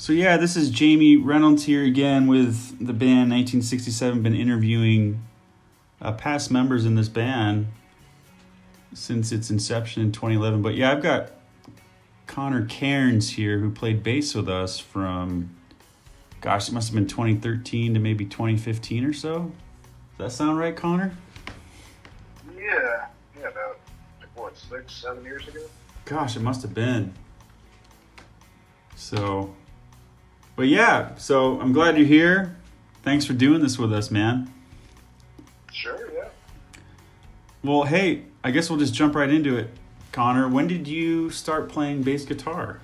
So yeah, this is Jaime Reynolds here again with the band 1967. Been interviewing past members in this band since its inception in 2011. But yeah, I've got Connor Cairns here who played bass with us from, gosh, it must have been 2013 to maybe 2015 or so. Does that sound right, Connor? Yeah, about, 6-7 years ago? Gosh, it must have been. So, but yeah, so I'm glad you're here. Thanks for doing this with us, man. Sure, yeah. Well, hey, I guess we'll just jump right into it. Connor, when did you start playing bass guitar?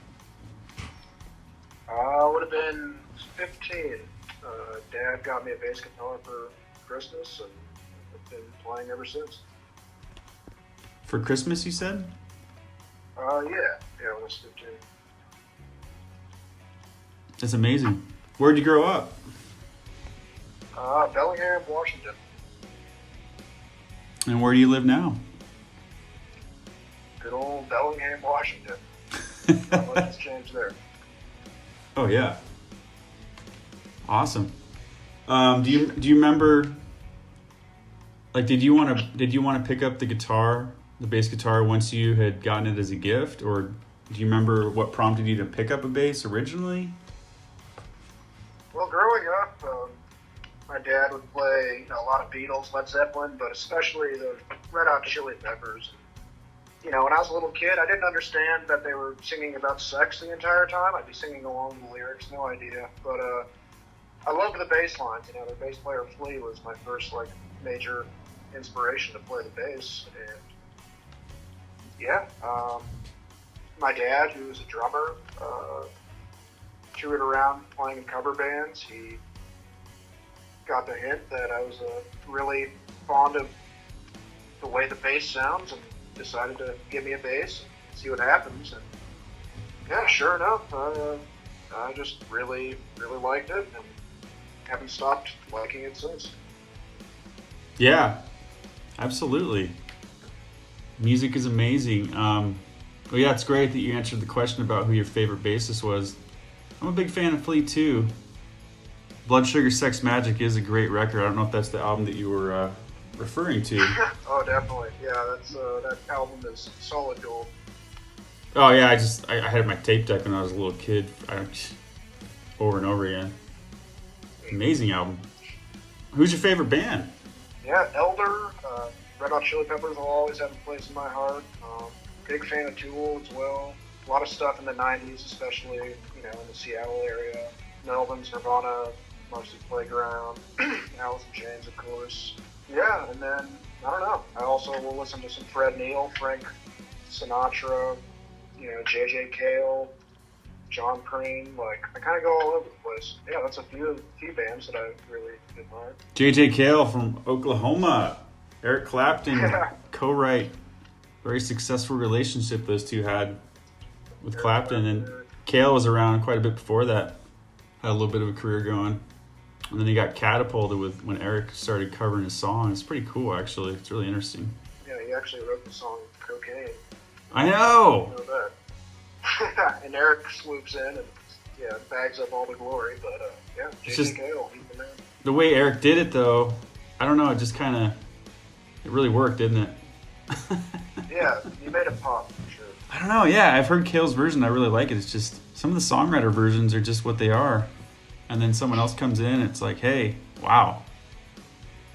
Would have been 15. Dad got me a bass guitar for Christmas, and I've been playing ever since. For Christmas, you said? Yeah, when I was 15. That's amazing. Where'd you grow up? Bellingham, Washington. And where do you live now? Good old Bellingham, Washington. Not much has changed there. Oh yeah. Awesome. Do you remember? Like, did you want to pick up the guitar, the bass guitar, once you had gotten it as a gift, or do you remember what prompted you to pick up a bass originally? Well, growing up, my dad would play a lot of Beatles, Led Zeppelin, but especially the Red Hot Chili Peppers. When I was a little kid, I didn't understand that they were singing about sex the entire time. I'd be singing along with the lyrics, no idea. But I loved the bass lines. Their bass player Flea was my first major inspiration to play the bass. And yeah, my dad, who was a drummer, toured around playing in cover bands. He got the hint that I was really fond of the way the bass sounds and decided to give me a bass and see what happens. And yeah, sure enough, I just really, really liked it and haven't stopped liking it since. Yeah, absolutely. Music is amazing. Well, yeah, it's great that you answered the question about who your favorite bassist was. I'm a big fan of Flea too. Blood Sugar Sex Magic is a great record. I don't know if that's the album that you were referring to. Oh, definitely. Yeah, that album is solid gold. Oh yeah, I had my tape deck when I was a little kid, over and over again. Amazing album. Who's your favorite band? Yeah, Elder, Red Hot Chili Peppers will always have a place in my heart. Big fan of Tool as well. A lot of stuff in the 90s, especially, in the Seattle area. Melvin's, Nirvana, Marcy's Playground, Alice in Chains, of course. Yeah, and then, I don't know. I also will listen to some Fred Neil, Frank Sinatra, J.J. Cale, John Prine. I kind of go all over the place. Yeah, that's a few bands that I really admire. J.J. Cale from Oklahoma. Eric Clapton, co-write. Very successful relationship those two had with Clapton. And Cale was around quite a bit before that. Had a little bit of a career going. And then he got catapulted when Eric started covering his song. It's pretty cool, actually. It's really interesting. Yeah, he actually wrote the song Cocaine. I know! I know that. And Eric swoops in and, bags up all the glory. But, J.J. Cale, he's the man. The way Eric did it, though, I don't know, it really worked, didn't it? Yeah, you made it pop, for sure. I don't know, yeah. I've heard Cale's version. I really like it. It's just, some of the songwriter versions are just what they are. And then someone else comes in, it's like, hey, wow.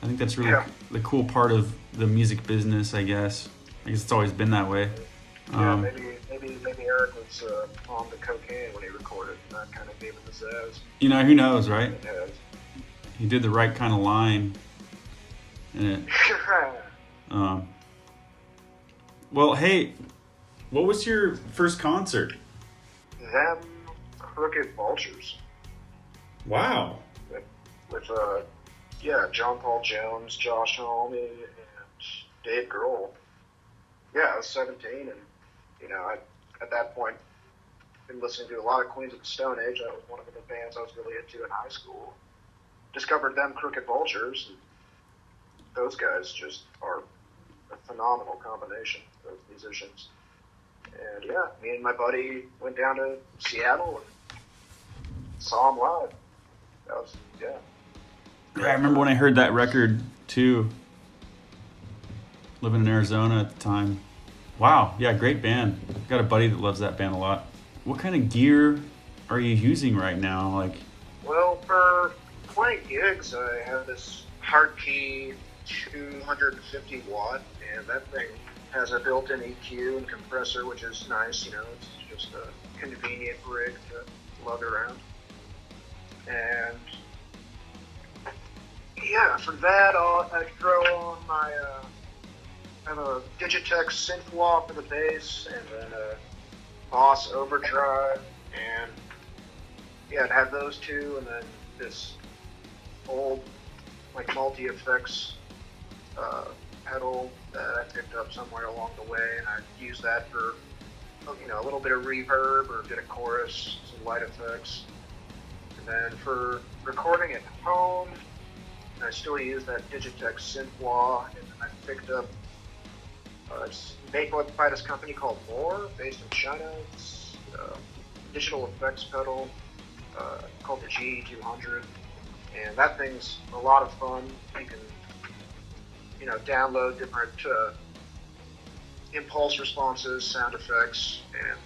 I think that's really the cool part of the music business, I guess. I guess it's always been that way. Yeah, maybe Eric was on the cocaine when he recorded, and that kind of gave him the zazz. Who knows, right? He did the right kind of line in it. Well, hey, what was your first concert? Them Crooked Vultures. Wow. With John Paul Jones, Josh Homme, and Dave Grohl. Yeah, I was 17, and, at that point, been listening to a lot of Queens of the Stone Age. That was one of the bands I was really into in high school. Discovered them Crooked Vultures, and those guys just are a phenomenal combination of musicians. And yeah, me and my buddy went down to Seattle and saw him live. That was, yeah. Yeah, I remember when I heard that record too. Living in Arizona at the time. Wow, yeah, great band. Got a buddy that loves that band a lot. What kind of gear are you using right now? Like, Well, for playing gigs, I have this Hardkey 250 watt, and that thing has a built-in EQ and compressor, which is nice. You know, it's just a convenient rig to lug around. And yeah, for that, I throw on my. I have a Digitech synth wah for the bass, and then a Boss overdrive, and yeah, I'd have those two, and then this old like multi-effects pedal that I picked up somewhere along the way, and I use that for a little bit of reverb or a bit of chorus, some light effects. And then for recording at home, I still use that Digitech synth wah, and then I picked up it's made by this company called More, based in China. It's a digital effects pedal called the G200, and that thing's a lot of fun. You can, download different impulse responses, sound effects, and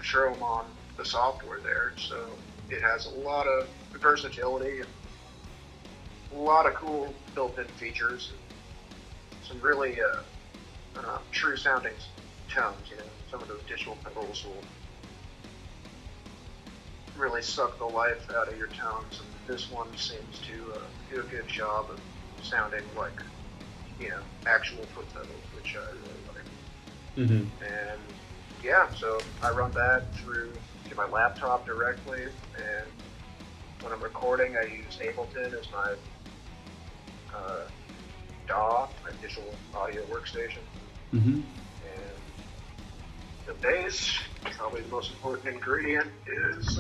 throw them on the software there. So it has a lot of versatility and a lot of cool built-in features. Some really true sounding tones. Some of those digital pedals will really suck the life out of your tones, and this one seems to do a good job of sounding like actual foot pedals, which I really like. mm-hmm. And yeah, so I run that through to my laptop directly, and when I'm recording, I use Ableton as my DAW, my digital audio workstation. Mm-hmm. And the bass, probably the most important ingredient, is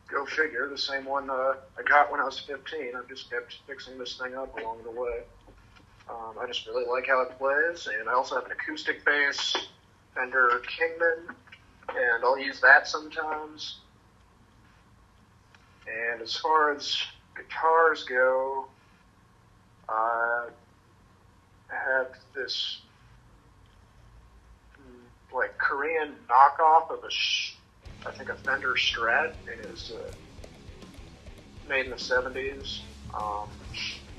go figure, the same one I got when I was 15. I've just kept fixing this thing up along the way. I just really like how it plays, and I also have an acoustic bass, Fender Kingman, and I'll use that sometimes. And as far as guitars go, I have this like Korean knockoff of I think a Fender Strat. It is made in the 70s. Oh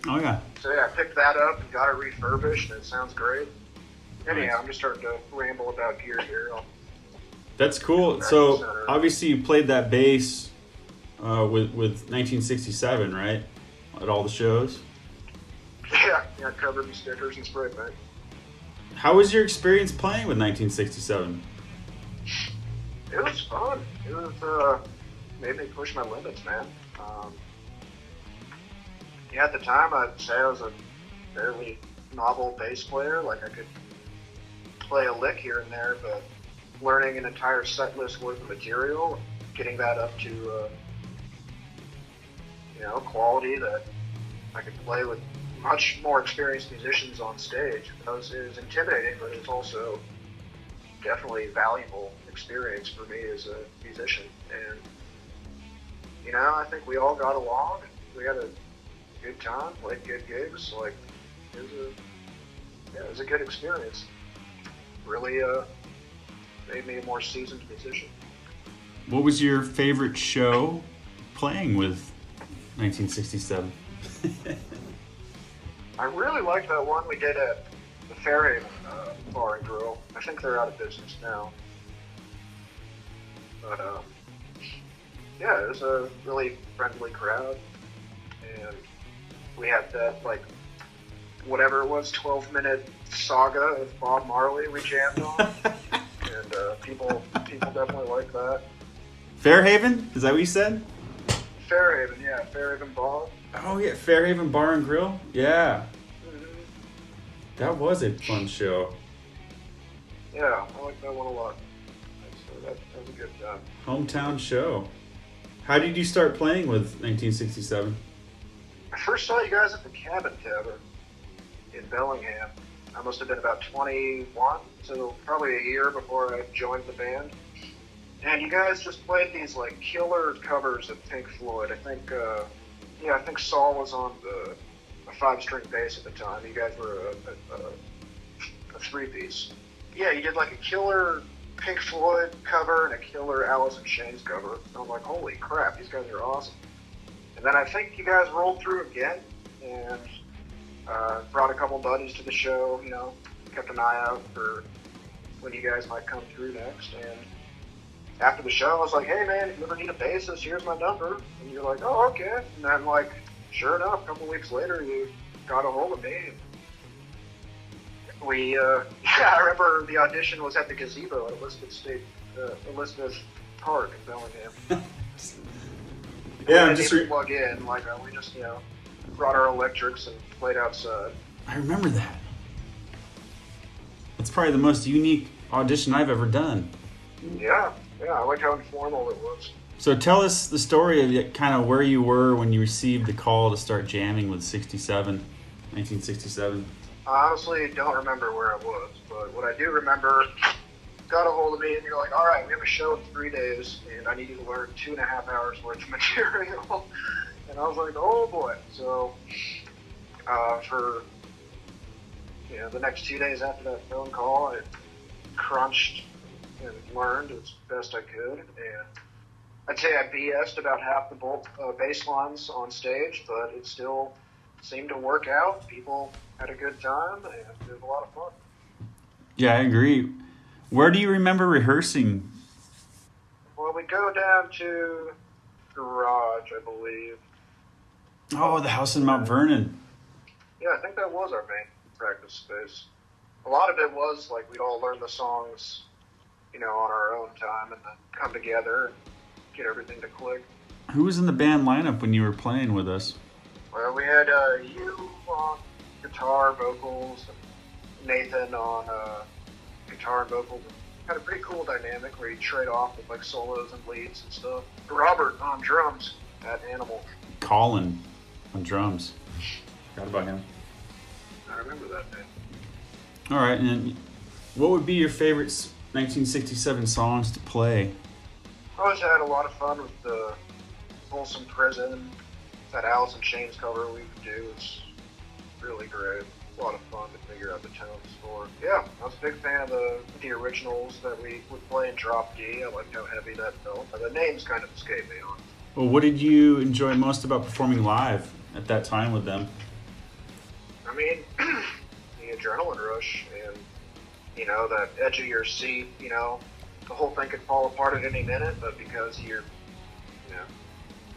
yeah. So yeah, I picked that up and got it refurbished, and it sounds great. Anyhow, I'm just starting to ramble about gear here. That's cool. So obviously you played that bass with 1967, right? At all the shows. Yeah, covered in stickers and spray paint. How was your experience playing with 1967? It was fun. It was made me push my limits, man. At the time, I'd say I was a fairly novel bass player. Like, I could play a lick here and there, but learning an entire set list worth of material, getting that up to quality that I could play with much more experienced musicians on stage. It was intimidating, but it was also definitely a valuable experience for me as a musician. And I think we all got along. We had a good time, played good gigs. Like, it was a good experience. Really made me a more seasoned musician. What was your favorite show playing with 1967? I really liked that one we did at the Fairhaven Bar and Grill. I think they're out of business now. But it was a really friendly crowd, and we had that whatever it was, 12-minute saga of Bob Marley we jammed on, and people definitely like that. Fairhaven? Is that what you said? Fairhaven, yeah, Fairhaven Bar. Oh yeah, Fairhaven Bar and Grill. Yeah, Mm-hmm. that was a fun show. Yeah, I like that one a lot. So that was a good job. Hometown show. How did you start playing with 1967? I first saw you guys at the Cabin Tavern in Bellingham. I must have been about 21, so probably a year before I joined the band. And you guys just played these like killer covers of Pink Floyd. I think Saul was on a 5-string bass at the time. You guys were a 3-piece. Yeah, you did like a killer Pink Floyd cover and a killer Alice in Chains cover. And I'm like, holy crap, these guys are awesome. And then I think you guys rolled through again and brought a couple buddies to the show. Kept an eye out for when you guys might come through next. And after the show, I was like, hey man, if you ever need a bassist, here's my number. And you're like, oh, okay. And then, like, sure enough, a couple weeks later, you got a hold of me. I remember the audition was at the gazebo at Elizabeth Park in Bellingham. Yeah, we didn't plug in. Like, we just, brought our electrics and played outside. I remember that. It's probably the most unique audition I've ever done. Yeah, I like how informal it was. So tell us the story of kind of where you were when you received the call to start jamming with 1967. I honestly don't remember where I was, but what I do remember, got a hold of me and you're like, all right, we have a show in 3 days and I need you to learn 2.5 hours worth of material. And I was like, oh boy. So for the next 2 days after that phone call, I crunched and learned as best I could. And I'd say I BS'd about half the bass lines on stage, but it still seemed to work out. People had a good time, and it was a lot of fun. Yeah, I agree. Where do you remember rehearsing? Well, we go down to Garage, I believe. Oh, the house in Mount Vernon. Yeah, I think that was our main practice space. A lot of it was like we'd all learn the songs, on our own time, and then come together and get everything to click. Who was in the band lineup when you were playing with us? Well, we had you on guitar, vocals, and Nathan on guitar and vocals. Had a pretty cool dynamic where you trade off with like solos and leads and stuff. Robert on drums at Animal. Colin on drums. Forgot about him. I remember that name. All right, and what would be your favorite 1967 songs to play? I always had a lot of fun with the Folsom Prison. That Alice in Chains cover we would do is really great. A lot of fun to figure out the tones for. Yeah, I was a big fan of the originals that we would play in Drop D. I liked how heavy that felt. The names kind of escaped me on. Well, what did you enjoy most about performing live at that time with them? I mean, the adrenaline rush and, that edge of your seat, the whole thing could fall apart at any minute, but because you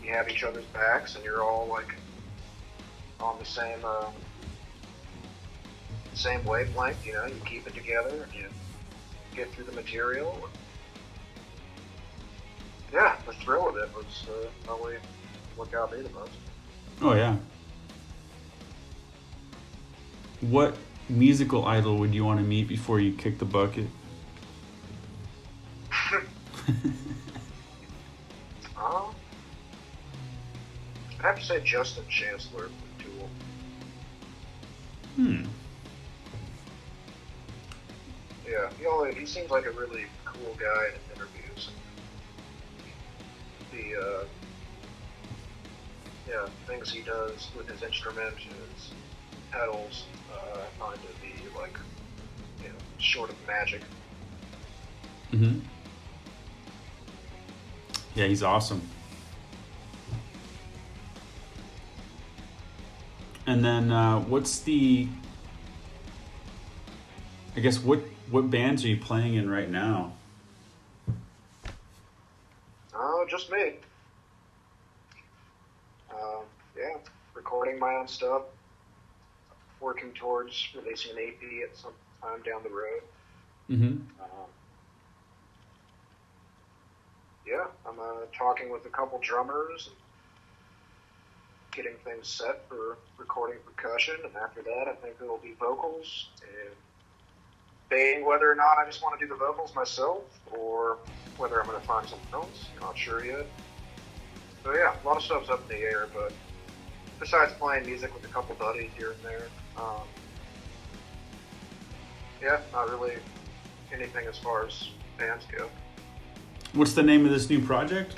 have each other's backs and you're all like on the same wavelength, you keep it together and you get through the material. Yeah, the thrill of it was probably what got me the most. Oh, yeah. What musical idol would you want to meet before you kick the bucket? I'd have to say Justin Chancellor from Tool. Yeah, he seems like a really cool guy in interviews. The things he does with his instrument, his pedals, I find to be like, short of magic. Mm-hmm. Yeah, he's awesome. And then what bands are you playing in right now? Oh, just me. Recording my own stuff. Working towards releasing an EP at some time down the road. Mm-hmm. I'm talking with a couple drummers, and getting things set for recording percussion, and after that I think it'll be vocals, and debating whether or not I just want to do the vocals myself, or whether I'm going to find something else. Not sure yet. So yeah, a lot of stuff's up in the air, but besides playing music with a couple buddies here and there, not really anything as far as bands go. What's the name of this new project?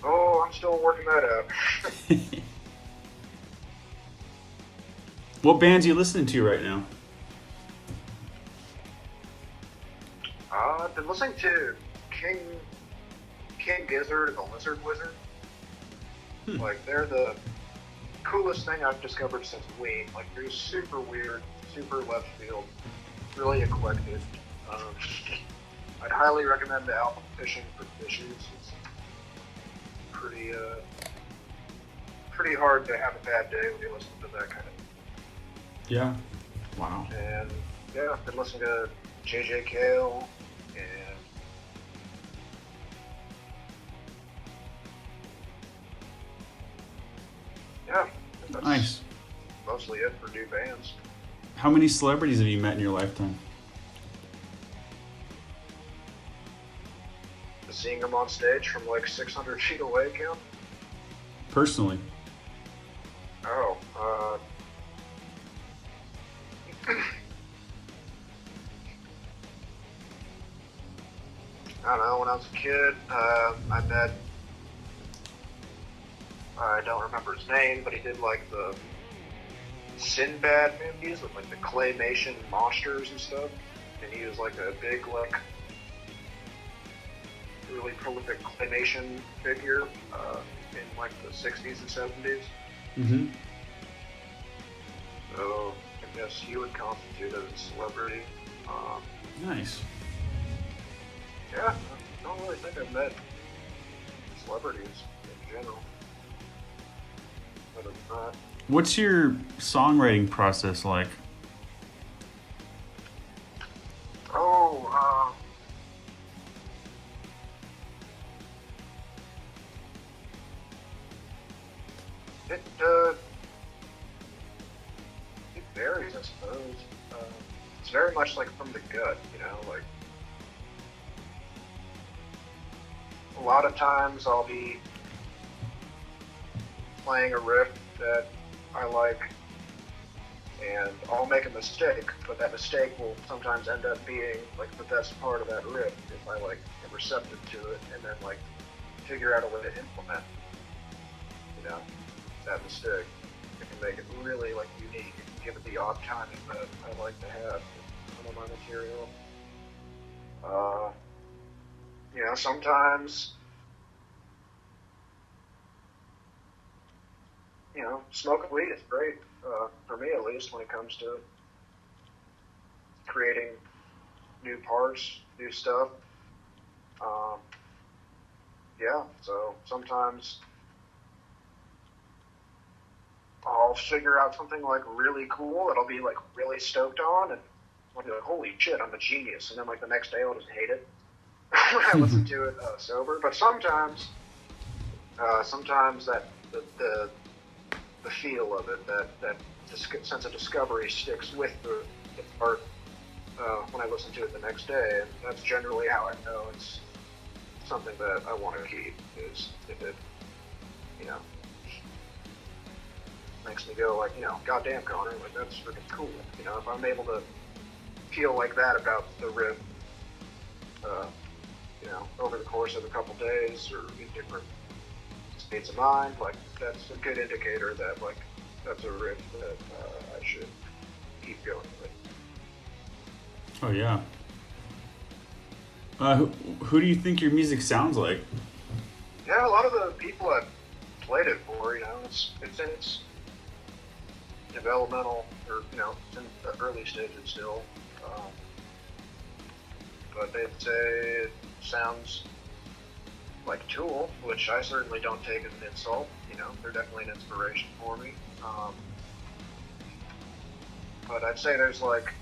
Oh, I'm still working that out. What bands are you listening to right now? I've been listening to King Gizzard and the Lizard Wizard. Like, they're the coolest thing I've discovered since Ween. Like, they're super weird, super left field, really eclectic. I'd highly recommend the album Fishing for Fishes. It's pretty hard to have a bad day when you listen to that kind of. Yeah. Wow. And yeah, I've been listening to JJ Cale and yeah, that's Nice. mostly it for new bands. How many celebrities have you met in your lifetime? Seeing them on stage from like 600 feet away, count? Personally? Oh, I don't know, when I was a kid, I met, I don't remember his name, but he did like the Sinbad movies with like the claymation monsters and stuff, and he was like a big, like, really prolific claymation figure in like the 60s and 70s. Mm-hmm. So I guess he would constitute as a celebrity. Nice. Yeah, I don't really think I've met celebrities in general. Other than that. What's your songwriting process like? Oh, it varies, I suppose. It's very much like from the gut, you know, like a lot of times I'll be playing a riff that I like and I'll make a mistake, but that mistake will sometimes end up being like the best part of that riff if I like am receptive to it and then like figure out a way to implement, you know, that mistake. It can make it really like unique and give it the odd timing that I like to have in some of my material. You know, sometimes, you know, smoking weed is great, for me at least, when it comes to creating new parts, new stuff. Yeah, so sometimes I'll figure out something like really cool that I'll be like really stoked on, and I'll be like, holy shit, I'm a genius. And then like the next day I'll just hate it when I listen to it sober. But sometimes that the feel of it, that sense of discovery sticks with the part when I listen to it the next day, and that's generally how I know it's something that I want to keep, is if it, you know, makes me go like, you know, goddamn, Connor, like that's freaking cool. You know, if I'm able to feel like that about the riff, you know, over the course of a couple days or in different states of mind, like that's a good indicator that like that's a riff that I should keep going with. Oh yeah. Who do you think your music sounds like? Yeah, a lot of the people I've played it for, you know, it's in its developmental, or you know, it's in the early stages still. But they'd say it sounds like Tool, which I certainly don't take as an insult. You know, they're definitely an inspiration for me. But I'd say there's like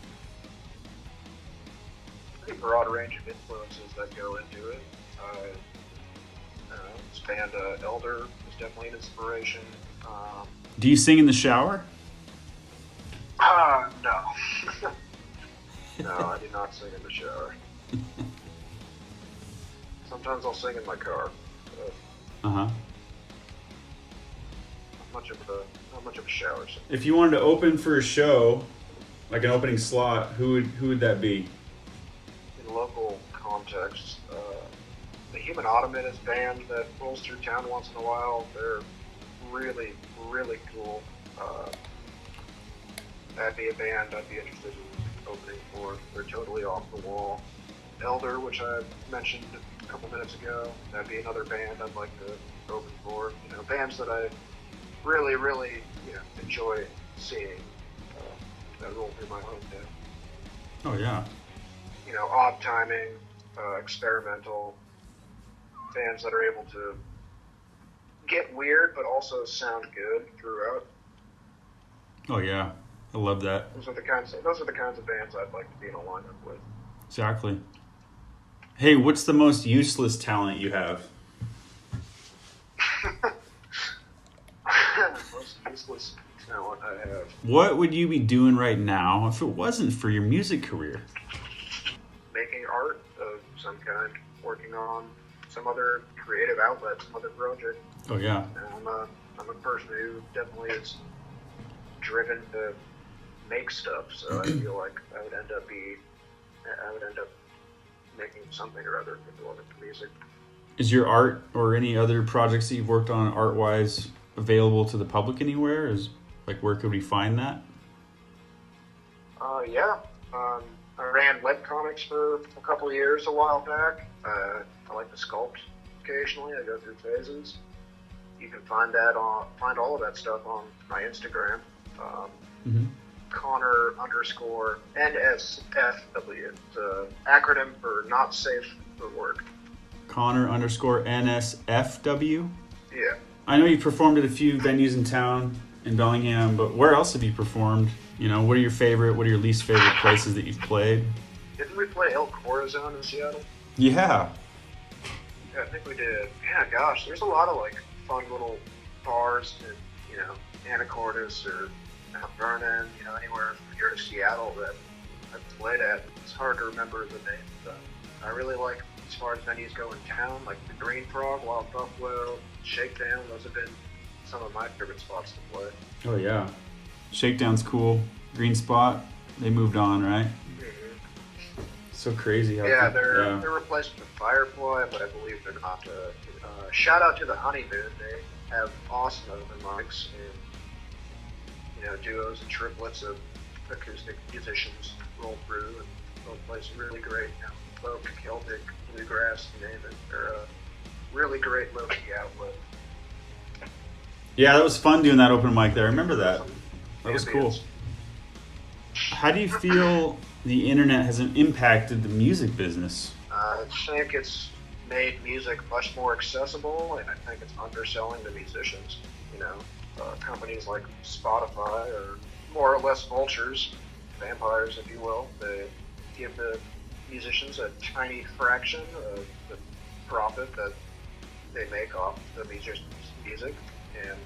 a pretty broad range of influences that go into it. This band Elder is definitely an inspiration. Do you sing in the shower? No. No, I do not sing in the shower. Sometimes I'll sing in my car. Uh-huh. Not much of a shower singer. If you wanted to open for a show, like an opening slot, who would that be? In local context. context. The Human Automatus band that rolls through town once in a while, they're really, really cool. That'd be a band I'd be interested in opening for. They're totally off the wall. Elder, which I mentioned a couple minutes ago, that'd be another band I'd like to open for. You know, bands that I really, really, enjoy seeing that roll through my hometown. Oh yeah. Odd timing, experimental bands that are able to get weird but also sound good throughout. Oh yeah, I love that. Those are the kinds of bands I'd like to be in a lineup with. Exactly. Hey, what's the most useless talent you have? Most useless talent I have. What would you be doing right now if it wasn't for your music career? Making art of some kind, working on some other creative outlet, some other project. Oh yeah. I'm a person who definitely is driven to make stuff, so I feel like I would end up making something or other if it wasn't for music. Is your art or any other projects that you've worked on art-wise available to the public anywhere? Where could we find that? Yeah. I ran webcomics for a couple of years a while back. I like to sculpt occasionally. I go through phases. You can find all of that stuff on my Instagram. Connor _ NSFW. It's an acronym for not safe for work. Connor _ NSFW? Yeah. I know you've performed at a few venues in town in Bellingham, but where else have you performed? What are your favorite, what are your least favorite places that you've played? Didn't we play El Corazon in Seattle? Yeah. Yeah, I think we did. Yeah, gosh, there's a lot of fun little bars in, Anacortes or Mount Vernon, anywhere from here to Seattle that I've played at. It's hard to remember the name, but I really like, as far as venues go in town, like the Green Frog, Wild Buffalo, Shakedown. Those have been some of my favorite spots to play. Oh yeah. Shakedown's cool. Green Spot, they moved on, right? Mm-hmm. So crazy how they're replaced with Firefly, but I believe they're not. Shout out to the Honeymoon. They have awesome open mics and duos and triplets of acoustic musicians roll through and they'll play some really great folk, Celtic, bluegrass, you name it. They're a really great low-key outlet. Yeah, that was fun doing that open mic there. I remember that. That was cool. How do you feel the internet has impacted the music business? I think it's made music much more accessible, and I think it's underselling the musicians. Companies like Spotify are more or less vultures, vampires, if you will. They give the musicians a tiny fraction of the profit that they make off the musicians' music, and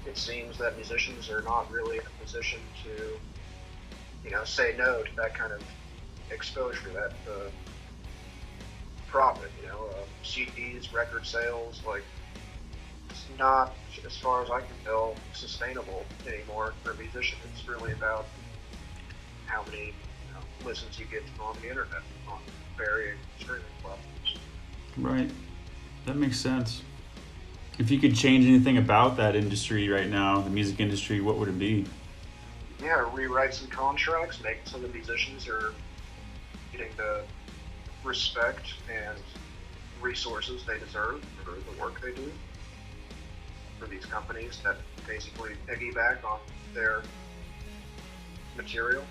it seems that musicians are not really in a position to, say no to that kind of exposure, that profit. CDs, record sales, it's not, as far as I can tell, sustainable anymore for a musician. It's really about how many listens you get on the internet on varying streaming platforms. Right. That makes sense. If you could change anything about that industry right now, the music industry, what would it be? Yeah, rewrite some contracts, make so the musicians are getting the respect and resources they deserve for the work they do. For these companies that basically piggyback on their material.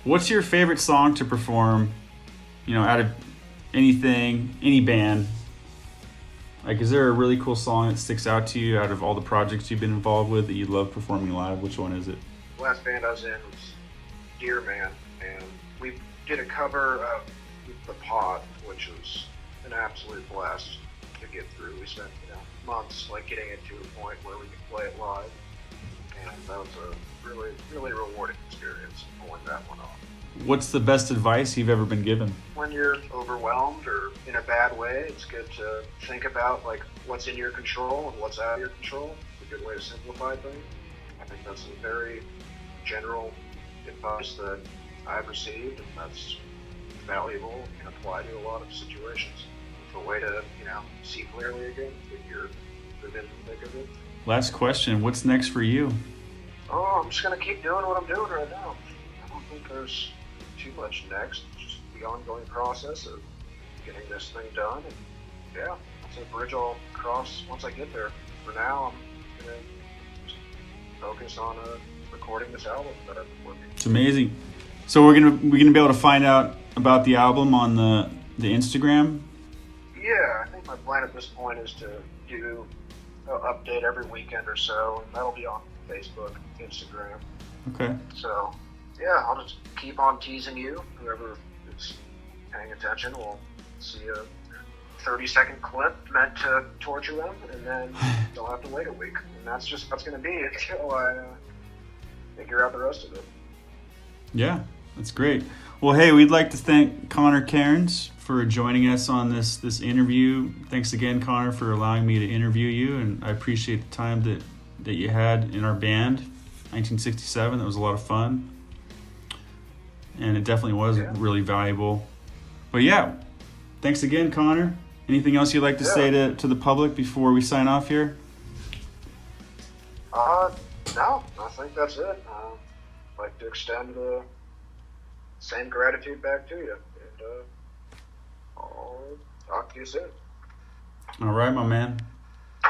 What's your favorite song to perform, out of anything, any band? Is there a really cool song that sticks out to you out of all the projects you've been involved with that you love performing live? Which one is it? The last band I was in was Dear Man, and we did a cover of The Pod, which was an absolute blast to get through. We spent months getting it to a point where we could play it live, and that was a really, really rewarding experience pulling that one off. What's the best advice you've ever been given? When you're overwhelmed or in a bad way, it's good to think about what's in your control and what's out of your control. It's a good way to simplify things. I think that's some very general advice that I've received, and that's valuable and apply to a lot of situations. It's a way to, see clearly again if you're within the thick of it. Last question. What's next for you? Oh, I'm just going to keep doing what I'm doing right now. I don't think there's too much next. It's just the ongoing process of getting this thing done. And yeah, it's a bridge I'll cross once I get there. For now, I'm going to focus on recording this album that I've been working. It's amazing. So we're gonna be able to find out about the album on the Instagram. Yeah, I think my plan at this point is to do an update every weekend or so, and that'll be on Facebook, Instagram. Okay. So yeah, I'll just keep on teasing you. Whoever is paying attention will see a 30-second clip meant to torture them, and then they'll have to wait a week. And that's going to be it until I figure out the rest of it. Yeah, that's great. Well, hey, we'd like to thank Connor Cairns for joining us on this interview. Thanks again, Connor, for allowing me to interview you, and I appreciate the time that you had in our band, 1967. That was a lot of fun, and it definitely was really valuable. But yeah, thanks again, Connor. Anything else you'd like to say to the public before we sign off here? No, I think that's it. I'd like to extend the same gratitude back to you, and I'll talk to you soon. All right, my man.